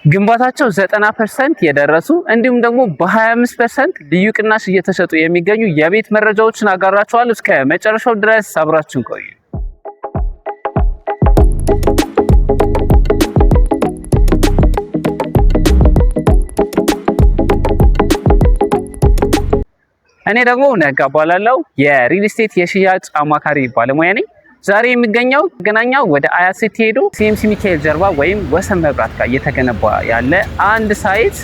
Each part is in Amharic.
ግንባታቸው 90% የደረሱ እንዲሁም ደግሞ በ25% ልዩ ቅናሽ እየተሸጡ የሚገኙ የቤት መረጃዎችን አጋራችኋለሁ። እስከ መጨረሻው ድረስ አብራችሁን ቆዩ። እኔ ደግሞ ነጋ እባላለሁ። የሪል ስቴት የሽያጭ አማካሪ ባለሙያ ነኝ። ዛሬ የሚገኘው መገናኛ ወደ አያት ስትሄዱ ሲኤምሲ ሚካኤል ጀርባ ወይም ወሰን መብራት ጋር እየተገነባ ያለ አንድ ሳይት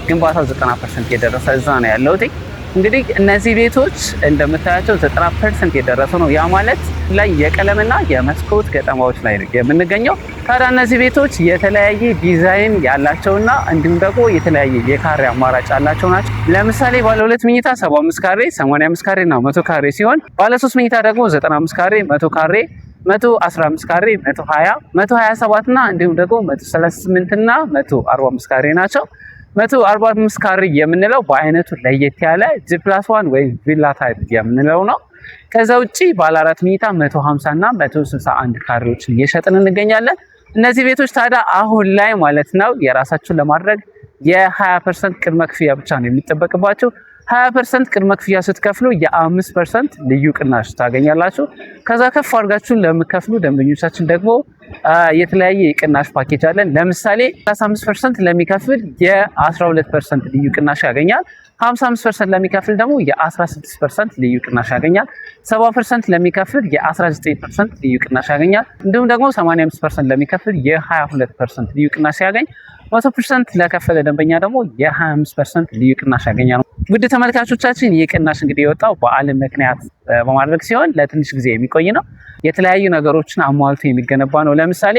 ግንባታው 90% የደረሰ እዛ ነው ያለሁት። እንግዲህ እነዚህ ቤቶች እንደምታያቸው 90% የደረሰ ነው። ያ ማለት ላይ የቀለምና የመስኮት ገጠማዎች ላይ ነው የምንገኘው። ታዲያ እነዚህ ቤቶች የተለያየ ዲዛይን ያላቸውና እንዲሁም ደግሞ የተለያየ የካሬ አማራጭ ያላቸው ናቸው። ለምሳሌ ባለ 2 መኝታ 75 ካሬ፣ 85 ካሬ እና 100 ካሬ ሲሆን ባለ 3 መኝታ ደግሞ 95 ካሬ፣ 100 ካሬ፣ 115 ካሬ፣ 120፣ 127 እና እንዲሁም ደግሞ 138 እና 145 ካሬ ናቸው። 145 ካሬ የምንለው በአይነቱ ለየት ያለ G+1 ወይም ቪላ ታይፕ የምንለው ነው። ከዛ ውጪ ባለ 4 መኝታ 150 እና 161 ካሬዎችን እየሸጥን እንገኛለን። እነዚህ ቤቶች ታዲያ አሁን ላይ ማለት ነው የራሳችሁን ለማድረግ የ20% ቅድመ ክፍያ ብቻ ነው የሚጠበቅባችሁ። 20% ቅድመ ክፍያ ስትከፍሉ የ5% ልዩ ቅናሽ ታገኛላችሁ። ከዛ ከፍ አድርጋችሁ ለምትከፍሉ ደንበኞቻችን ደግሞ የተለያየ የቅናሽ ፓኬጅ አለን። ለምሳሌ 35% ለሚከፍል የ12% ልዩ ቅናሽ ያገኛል። 55% ለሚከፍል ደግሞ የ16% ልዩ ቅናሽ ያገኛል። 70% ለሚከፍል የ19% ልዩ ቅናሽ ያገኛል። እንዲሁም ደግሞ 85% ለሚከፍል የ22% ልዩ ቅናሽ ያገኝ 100% ለከፈለ ደንበኛ ደግሞ የ25% ልዩ ቅናሽ ያገኛል። ውድ ተመልካቾቻችን ይህ ቅናሽ እንግዲህ የወጣው በዓልን ምክንያት በማድረግ ሲሆን ለትንሽ ጊዜ የሚቆይ ነው። የተለያዩ ነገሮችን አሟልቶ የሚገነባ ነው። ለምሳሌ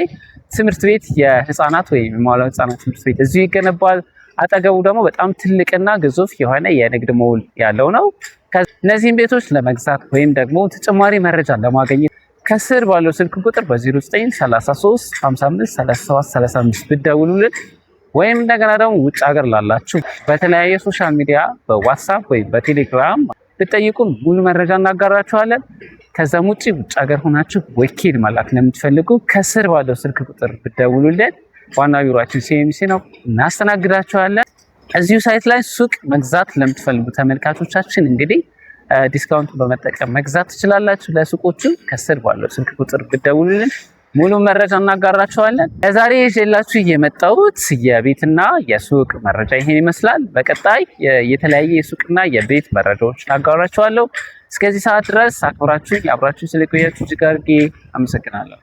ትምህርት ቤት የህፃናት ወይም የመዋለ ህፃናት ትምህርት ቤት እዚሁ ይገነባል። አጠገቡ ደግሞ በጣም ትልቅና ግዙፍ የሆነ የንግድ ሞል ያለው ነው። እነዚህን ቤቶች ለመግዛት ወይም ደግሞ ተጨማሪ መረጃ ለማግኘት ከስር ባለው ስልክ ቁጥር በ0933 55 37 35 ብትደውሉልን ወይም እንደገና ደግሞ ውጭ ሀገር ላላችሁ በተለያየ ሶሻል ሚዲያ በዋትስአፕ ወይም በቴሌግራም ብትጠይቁን ሙሉ መረጃ እናጋራችኋለን። ከዛም ውጭ ሀገር ሆናችሁ ወኪል መላክ ለምትፈልጉ ከስር ባለው ስልክ ቁጥር ብትደውሉልን ዋና ቢሮአችን ሲኤምሲ ነው፣ እናስተናግዳችኋለን። እዚሁ ሳይት ላይ ሱቅ መግዛት ለምትፈልጉ ተመልካቾቻችን እንግዲህ ዲስካውንት በመጠቀም መግዛት ትችላላችሁ። ለሱቆቹ ከስር ባለው ስልክ ቁጥር ብትደውሉልን ሙሉ መረጃ እናጋራችኋለን። ለዛሬ ይዤላችሁ የመጣሁት የቤትና የሱቅ መረጃ ይሄን ይመስላል። በቀጣይ የተለያየ የሱቅና የቤት መረጃዎችን አጋራችኋለሁ። እስከዚህ ሰዓት ድረስ አክብራችሁ ስለቆያችሁ እጅግ አድርጌ አመሰግናለሁ።